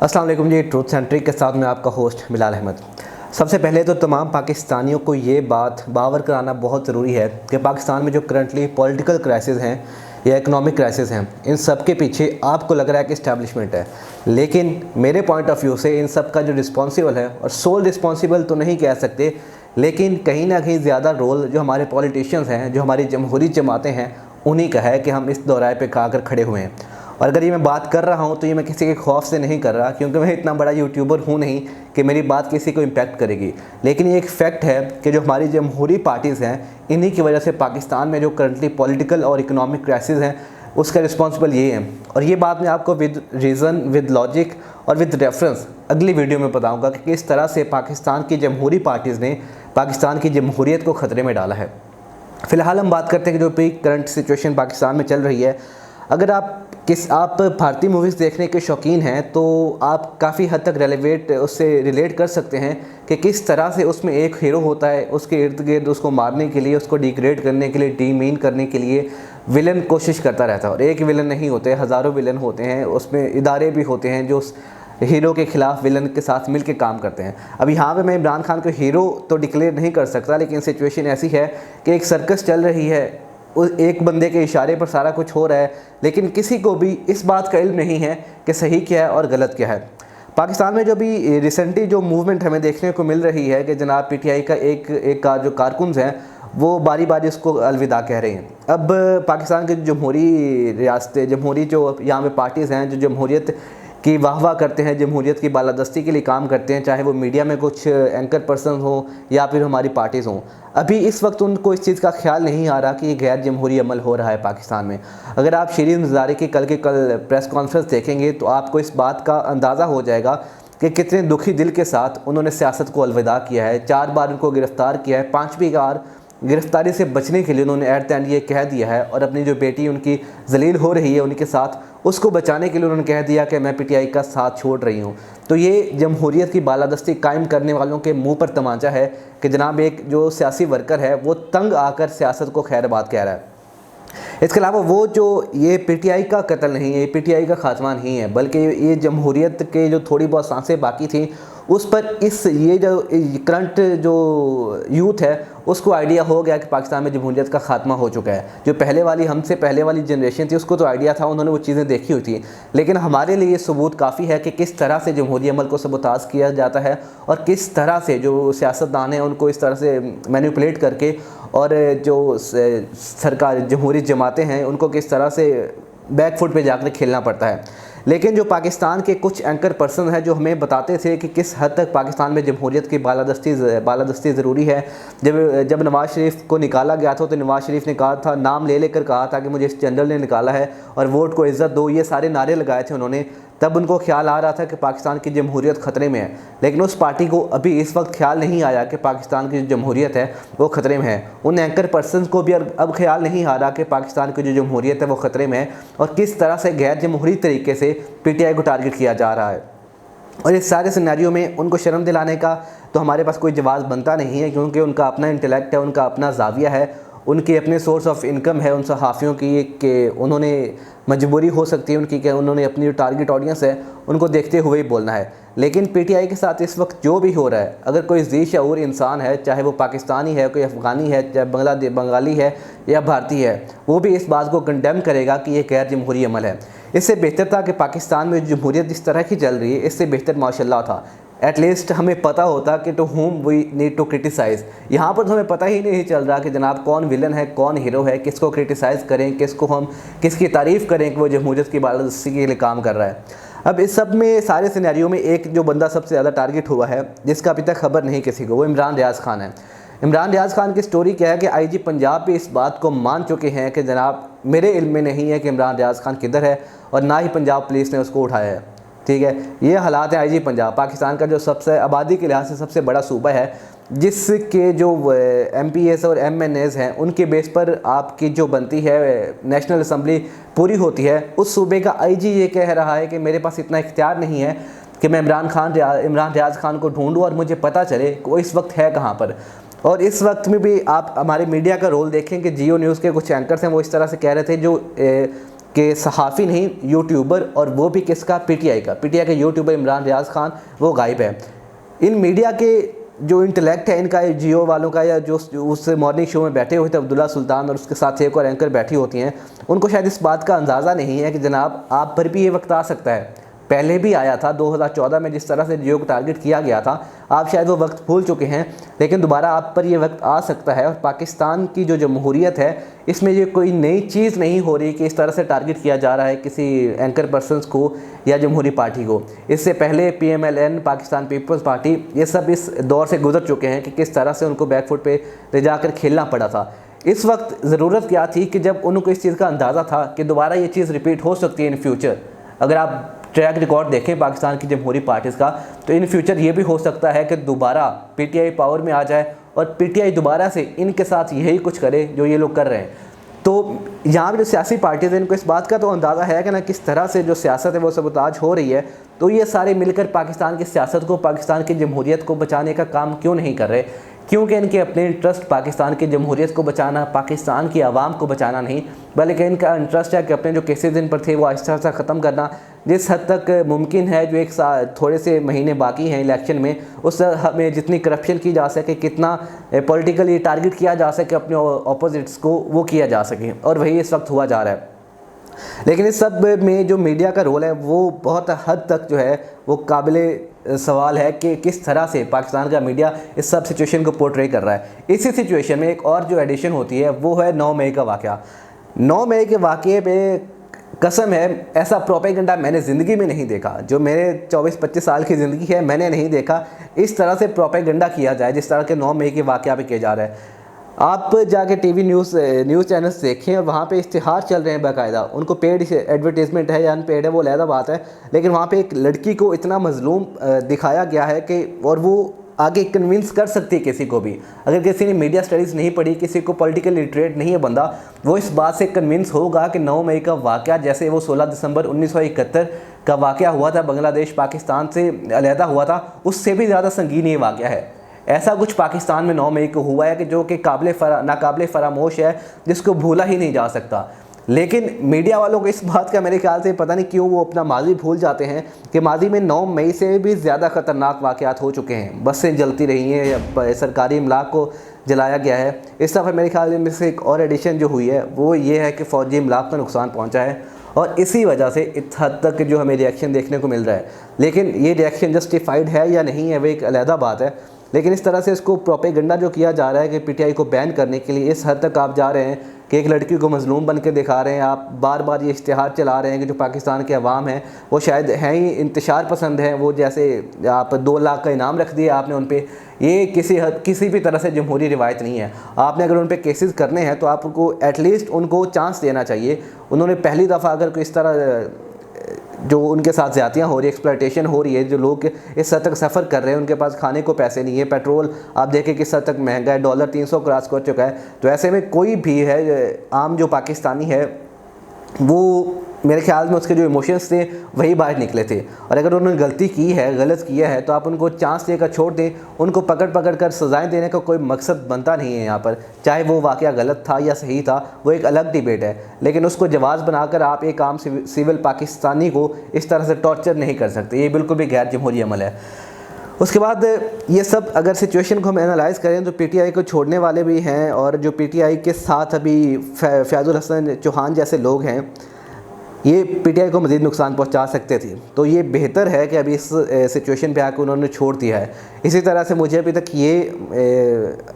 अस्सलाम वालेकुम जी। Truth centric के साथ मैं आपका होस्ट बिलाल अहमद। सबसे पहले तो तमाम पाकिस्तानियों को ये बात बावर कराना बहुत ज़रूरी है कि पाकिस्तान में जो करंटली पॉलिटिकल क्राइसिस हैं या इकोनॉमिक क्राइसिस हैं, इन सब के पीछे आपको लग रहा है कि इस्टेब्लिशमेंट है, लेकिन मेरे पॉइंट ऑफ व्यू से इन सब का जो रिस्पॉन्सिबल है, और सोल रिस्पॉन्सिबल तो नहीं कह सकते, लेकिन कहीं ना कहीं ज़्यादा रोल जो हमारे पॉलिटिशियंस हैं, जो हमारी जमहूरी जमातें हैं, उन्हीं का है कि हम इस दौराए पे आकर खड़े हुए हैं। और अगर ये मैं बात कर रहा हूँ तो ये मैं किसी के खौफ से नहीं कर रहा, क्योंकि मैं इतना बड़ा यूट्यूबर हूँ नहीं कि मेरी बात किसी को इम्पैक्ट करेगी। लेकिन ये एक फैक्ट है कि जो हमारी जमहूरी पार्टीज़ हैं, इन्हीं की वजह से पाकिस्तान में जो करंटली पॉलिटिकल और इकोनॉमिक क्राइसिस हैं, उसका रिस्पॉन्सिबल ये है। और ये बात मैं आपको विद रीज़न, विद लॉजिक और विद रेफरेंस अगली वीडियो में बताऊँगा कि किस तरह से पाकिस्तान की जमहूरी पार्टीज़ ने पाकिस्तान की जमहूरियत को ख़तरे में डाला है। फ़िलहाल हम बात करते हैं कि जो भी करंट सिचुएशन पाकिस्तान में चल रही है। अगर आप भारतीय मूवीज़ देखने के शौकीन हैं तो आप काफ़ी हद तक उससे रिलेट कर सकते हैं कि किस तरह से उसमें एक हीरो होता है, उसके इर्द गिर्द उसको मारने के लिए, उसको डिग्रेड करने के लिए, डीमीन करने के लिए विलन कोशिश करता रहता है। और एक विलन नहीं होते, हज़ारों विलन होते हैं, उसमें इदारे भी होते हैं जो हीरो के ख़िलाफ़ विलन के साथ मिल के काम करते हैं। अब यहाँ पे मैं इमरान खान को हीरो तो डिक्लेयर नहीं कर सकता, लेकिन सिचुएशन ऐसी है कि एक सर्कस चल रही है, एक बंदे के इशारे पर सारा कुछ हो रहा है, लेकिन किसी को भी इस बात का इल्म नहीं है कि सही क्या है और गलत क्या है। पाकिस्तान में जो भी रिसेंटली जो मूवमेंट हमें देखने को मिल रही है कि जनाब पीटीआई का एक जो कारकुन्स हैं वो बारी बारी उसको अलविदा कह रहे हैं। अब पाकिस्तान के जमहूरी रियासतें, जमहूरी जो यहाँ पे पार्टीज़ हैं, जो जमहूरियत की वाह करते हैं, जमहूरियत की बालादस्ती के लिए काम करते हैं, चाहे वो मीडिया में कुछ एंकर पर्सन हो या फिर हमारी पार्टीज़ हों, अभी इस वक्त उनको इस चीज़ का ख्याल नहीं आ रहा कि ये गैर जमहूरी अमल हो रहा है पाकिस्तान में। अगर आप शरीन ज़ारे की कल प्रेस कॉन्फ्रेंस देखेंगे तो आपको इस बात का अंदाज़ा हो जाएगा कि कितने दुखी दिल के साथ उन्होंने सियासत को अलविदा किया है। 4 बार उनको गिरफ़्तार किया है, 5वीं बार गिरफ़्तारी से बचने के लिए उन्होंने एट द एंड ये कह दिया है, और अपनी जो बेटी उनकी जलील हो रही है उनके साथ, उसको बचाने के लिए उन्होंने कह दिया कि मैं पीटीआई का साथ छोड़ रही हूँ। तो ये जमहूरियत की बालादस्ती कायम करने वालों के मुंह पर तमाचा है कि जनाब एक जो सियासी वर्कर है वो तंग आकर सियासत को खैरबाद कह रहा है। इसके अलावा वो जो ये पीटीआई का कत्ल नहीं है, ये पीटीआई का खात्मा नहीं है, बल्कि ये जमहूरियत के जो थोड़ी बहुत सांसें बाकी थी उस पर ये जो करंट जो यूथ है उसको आइडिया हो गया कि पाकिस्तान में जमहूरियत का खात्मा हो चुका है। जो हमसे पहले वाली जनरेशन थी उसको तो आइडिया था, उन्होंने वो चीज़ें देखी हुई थी, लेकिन हमारे लिए सबूत काफ़ी है कि किस तरह से जमहूरी अमल को सबोताज किया जाता है और किस तरह से जो सियासतदान हैं उनको इस तरह से मैनिपुलेट करके, और जो सरकार जमहूरी जमातें हैं उनको किस तरह से बैकफुट पे जाकर खेलना पड़ता है। लेकिन जो पाकिस्तान के कुछ एंकर पर्सन हैं जो हमें बताते थे कि किस हद तक पाकिस्तान में जमहूरियत की बालादस्ती ज़रूरी है। जब नवाज़ शरीफ को निकाला गया था तो नवाज़ शरीफ ने कहा था, नाम ले लेकर कहा था कि मुझे इस जनरल ने निकाला है और वोट को इज़्ज़त दो, ये सारे नारे लगाए थे उन्होंने। तब उनको ख्याल आ रहा था कि पाकिस्तान की जमहूरियत ख़तरे में है, लेकिन उस पार्टी को अभी इस वक्त ख्याल नहीं आया कि पाकिस्तान की जो जमहूरियत है वो ख़तरे में है। उन एंकर पर्सन को भी अब ख्याल नहीं आ रहा कि पाकिस्तान की जो जमहूरियत है वो ख़तरे में है और किस तरह से गैर जमहूरी तरीके से पीटीआई को टारगेट किया जा रहा है। और इस सारे सिनेरियो में उनको शर्म दिलाने का तो हमारे पास कोई जवाब बनता नहीं है, क्योंकि उनका अपना इंटेलेक्ट है, उनका अपना जाविया है, उनकी अपने सोर्स ऑफ इनकम है उन सहाफ़ियों की कि उन्होंने मजबूरी हो सकती है उनकी कि उन्होंने अपनी जो टारगेट ऑडियंस है उनको देखते हुए ही बोलना है। लेकिन पीटीआई के साथ इस वक्त जो भी हो रहा है, अगर कोई ज़ी शऊर इंसान है, चाहे वो पाकिस्तानी है, कोई अफ़गानी है, चाहे बंगाली है या भारतीय है, वो भी इस बात को कंडेम करेगा कि ये गैर जमहूरी अमल है। इससे बेहतर था कि पाकिस्तान में जमहूरियत इस तरह की चल रही है, इससे बेहतर माशाल्लाह था एटलीस्ट हमें पता होता कि to whom we need to criticise. यहाँ पर तो हमें पता ही नहीं चल रहा कि जनाब कौन विलन है, कौन हीरो है, किसको क्रिटिसाइज़ करें, किसकी तारीफ़ करें कि वो जमहूरियत की बालादस्ती के लिए काम कर रहा है। अब इस सब में सारे सिनेरियो में एक जो बंदा सबसे ज़्यादा टारगेट हुआ है जिसका अभी तक खबर नहीं किसी को, वो इमरान रियाज़ खान है। इमरान रियाज़ खान की स्टोरी क्या है कि आईजी पंजाब भी इस बात को मान चुके हैं कि जनाब मेरे इल्म में नहीं है कि इमरान रियाज़ खान किधर है, और ना ही पंजाब पुलिस ने उसको उठाया है। ठीक है, ये हालात है आईजी पंजाब, पाकिस्तान का जो सबसे आबादी के लिहाज से सबसे बड़ा सूबा है, जिसके जो MPs और MNAs हैं उनके बेस पर आपकी जो बनती है नेशनल असम्बली पूरी होती है। उस सूबे का IG ये कह रहा है कि मेरे पास इतना इख्तियार नहीं है कि मैं इमरान रियाज़ खान को ढूंढूं और मुझे पता चले कि वो इस वक्त है कहाँ पर। और इस वक्त में भी आप हमारे मीडिया का रोल देखें कि जियो न्यूज़ के कुछ एंकर्स हैं वो इस तरह से कह रहे थे जो कि सहाफ़ी नहीं, यूट्यूबर, और वो भी किसका, पीटीआई का यूट्यूबर इमरान रियाज खान वो गायब है। इन मीडिया के जो इंटेलेक्ट है इनका, जियो वालों का, या जो उस मॉर्निंग शो में बैठे हुए थे अब्दुल्ला सुल्तान और उसके साथ एक और एंकर बैठी होती हैं, उनको शायद इस बात का अंदाज़ा नहीं है कि जनाब आप पर भी ये वक्त आ सकता है। पहले भी आया था 2014 में, जिस तरह से जियो को टारगेट किया गया था, आप शायद वो वक्त भूल चुके हैं, लेकिन दोबारा आप पर ये वक्त आ सकता है। और पाकिस्तान की जो जमहूरियत है इसमें ये कोई नई चीज़ नहीं हो रही कि इस तरह से टारगेट किया जा रहा है किसी एंकर पर्सनस को या जमहूरी पार्टी को। इससे पहले PMLN, पाकिस्तान पीपल्स पार्टी, ये सब इस दौर से गुजर चुके हैं कि किस तरह से उनको बैकफुट पे ले जाकर खेलना पड़ा था। इस वक्त ज़रूरत क्या थी कि जब उनको इस चीज़ का अंदाज़ा था कि दोबारा ये चीज़ रिपीट हो सकती है इन फ्यूचर। अगर आप ट्रैक रिकॉर्ड देखें पाकिस्तान की जमहूरी पार्टीज़ का, तो इन फ्यूचर ये भी हो सकता है कि दोबारा PTI पावर में आ जाए और PTI दोबारा से इनके साथ यही कुछ करे जो ये लोग कर रहे हैं। तो यहाँ पर जो सियासी पार्टीज़ हैं इनको इस बात का तो अंदाज़ा है कि ना किस तरह से जो सियासत है वो सबताज हो रही है, तो ये सारे मिलकर पाकिस्तान की सियासत को, पाकिस्तान की जमहूरियत को बचाने का काम क्यों नहीं कर रहे? क्योंकि इनके अपने इंटरेस्ट पाकिस्तान की जमहूरियत को बचाना, पाकिस्तान की आवाम को बचाना नहीं, बल्कि इनका इंटरेस्ट है कि अपने जो केसेस इन पर थे वो आहिस्ता आहिस्ता ख़त्म करना। जिस हद तक मुमकिन है, जो एक साल थोड़े से महीने बाकी हैं इलेक्शन में, उस में जितनी करप्शन की जा सके, कितना पॉलिटिकली टारगेट किया जा सके अपने ऑपोजिट्स को, वो किया जा सके, और वही इस वक्त हुआ जा रहा है। लेकिन इस सब में जो मीडिया का रोल है वो बहुत हद तक जो है वो काबिले सवाल है कि किस तरह से पाकिस्तान का मीडिया इस सब सिचुएशन को पोर्ट्रे कर रहा है। इसी सिचुएशन में एक और जो एडिशन होती है वो है 9 मई का वाक़या। 9 मई के वाक़े पे कसम है, ऐसा प्रोपेगेंडा मैंने ज़िंदगी में नहीं देखा। जो मेरे 24-25 साल की ज़िंदगी है, मैंने नहीं देखा इस तरह से प्रोपेगेंडा किया जाए जिस तरह के 9 मई के वाक़या पे किया जा रहा है। आप जाके टीवी न्यूज़ चैनल्स देखें और वहाँ पे इश्तिहार चल रहे हैं बाकायदा। उनको पेड एडवर्टीज़मेंट है या अनपेड है वो अलग बात है, लेकिन वहाँ पे एक लड़की को इतना मजलूम दिखाया गया है कि, और वो आगे कन्विंस कर सकती है किसी को भी। अगर किसी ने मीडिया स्टडीज़ नहीं पढ़ी, किसी को पॉलिटिकल लिटरेट नहीं है बंदा, वो इस बात से कन्विंस होगा कि 9 मई का वाक़या, जैसे वो 16 दिसंबर 1971 का वाक़या हुआ था, बांग्लादेश पाकिस्तान से अलहदा हुआ था, उससे भी ज़्यादा संगीन ये वाक़या है। ऐसा कुछ पाकिस्तान में 9 मई को हुआ है कि जो कि नाकाबिले फरामोश है, जिसको भूला ही नहीं जा सकता। लेकिन मीडिया वालों को इस बात का मेरे ख्याल से पता नहीं क्यों वो अपना माजी भूल जाते हैं कि माजी में 9 मई से भी ज़्यादा ख़तरनाक वाक़यात हो चुके हैं। बसें जलती रही हैं या सरकारी इमलाक को जलाया गया है। इस दफ़ा मेरे ख्याल में से एक और एडिशन जो हुई है वो ये है कि फ़ौजी इमलाक को नुकसान पहुँचा है, और इसी वजह से इस हद तक जो हमें रिएक्शन देखने को मिल रहा है। लेकिन ये रिएक्शन जस्टिफाइड है या नहीं है वो एक अलहदा बात है। लेकिन इस तरह से इसको प्रोपेगेंडा जो किया जा रहा है कि PTI को बैन करने के लिए, इस हद तक आप जा रहे हैं कि एक लड़की को मजलूम बन के दिखा रहे हैं। आप बार बार ये इश्तिहार चला रहे हैं कि जो पाकिस्तान के अवाम हैं वो शायद हैं ही इंतशार पसंद हैं। वो जैसे आप 2 लाख का इनाम रख दिया आपने उन पर, ये किसी भी तरह से जमहूरी रिवायत नहीं है। आपने अगर उन पर केसेस करने हैं तो आपको एटलीस्ट उनको चांस देना चाहिए। उन्होंने पहली दफ़ा अगर कोई इस तरह जो उनके साथ ज़्यादतियाँ हो रही है, एक्सप्लॉयटेशन हो रही है, जो लोग इस हद तक सफ़र कर रहे हैं, उनके पास खाने को पैसे नहीं है, पेट्रोल आप देखें किस हद तक महंगा है, डॉलर 300 क्रॉस कर चुका है। तो ऐसे में कोई भी है आम जो पाकिस्तानी है वो मेरे ख्याल में उसके जो इमोशंस थे वही बाहर निकले थे। और अगर उन्होंने गलती की है, गलत किया है, तो आप उनको चांस देकर छोड़ दें। उनको पकड़ कर सज़ाएं देने का कोई मकसद बनता नहीं है यहाँ पर। चाहे वो वाक़या गलत था या सही था, वो एक अलग डिबेट है, लेकिन उसको जवाज़ बनाकर आप एक आम सिविल पाकिस्तानी को इस तरह से टॉर्चर नहीं कर सकते। ये बिल्कुल भी गैर जमहूरी अमल है। उसके बाद ये सब अगर सिचुएशन को हम एनालाइज़ करें तो PTI को छोड़ने वाले भी हैं, और जो PTI के साथ अभी फैज़ुल हसन चौहान जैसे लोग हैं, ये PTI को मज़ीद नुकसान पहुंचा सकते थे। तो ये बेहतर है कि अभी इस सिचुएशन पे आकर उन्होंने छोड़ दिया है। इसी तरह से मुझे अभी तक ये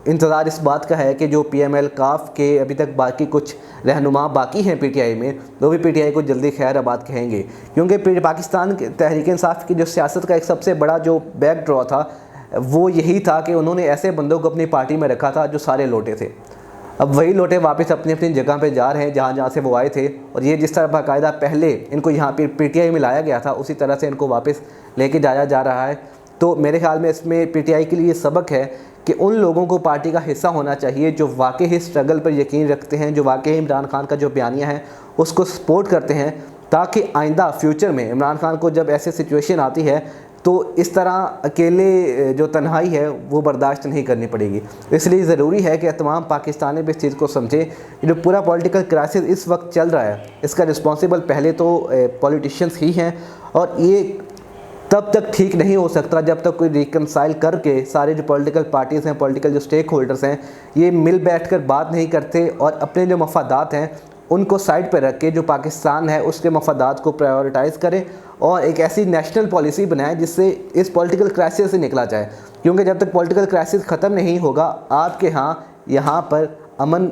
इंतज़ार इस बात का है कि जो PML काफ के अभी तक बाकी कुछ रहनुमा बाकी हैं PTI में, वो भी PTI को जल्दी खैर आबाद कहेंगे। क्योंकि पाकिस्तान तहरीक इंसाफ की जो सियासत का एक सबसे बड़ा जो बैक ड्रॉ था वो यही था कि उन्होंने ऐसे बंदों को अपनी पार्टी में रखा था जो सारे लोटे थे। अब वही लोटे वापस अपनी अपनी जगह पे जा रहे हैं जहाँ से वो आए थे, और ये जिस तरह बाकायदा पहले इनको यहाँ पे PTI में लाया गया था उसी तरह से इनको वापस लेके जाया जा रहा है। तो मेरे ख्याल में इसमें PTI के लिए सबक है कि उन लोगों को पार्टी का हिस्सा होना चाहिए जो वाकई ही स्ट्रगल पर यकीन रखते हैं, जो वाकई इमरान खान का जो बयानिया है उसको सपोर्ट करते हैं, ताकि आइंदा फ्यूचर में इमरान खान को जब ऐसी सिचुएशन आती है तो इस तरह अकेले जो तन्हाई है वो बर्दाश्त नहीं करनी पड़ेगी। इसलिए ज़रूरी है कि तमाम पाकिस्तानी भी इस चीज़ को समझें। जो पूरा पॉलिटिकल क्राइसिस इस वक्त चल रहा है इसका रिस्पॉन्सिबल पहले तो पॉलिटिशियंस ही हैं, और ये तब तक ठीक नहीं हो सकता जब तक कोई रिकनसाइल करके सारे जो पॉलिटिकल पार्टीज़ हैं, पॉलिटिकल जो स्टेक होल्डर्स हैं, ये मिल बैठ कर बात नहीं करते और अपने जो मफादात हैं उनको साइड पर रख के जो पाकिस्तान है उसके मफादात को प्रायोरिटाइज़ करें और एक ऐसी नेशनल पॉलिसी बनाएं जिससे इस पॉलिटिकल क्राइसिस से निकला जाए। क्योंकि जब तक पॉलिटिकल क्राइसिस ख़त्म नहीं होगा आपके यहाँ पर अमन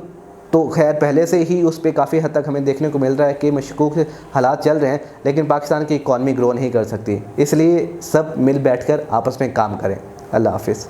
तो खैर पहले से ही उस पर काफ़ी हद तक हमें देखने को मिल रहा है कि मशकूक हालात चल रहे हैं, लेकिन पाकिस्तान की इकॉनमी ग्रो नहीं कर सकती। इसलिए सब मिल बैठकर आपस में काम करें। अल्लाह हाफिज़।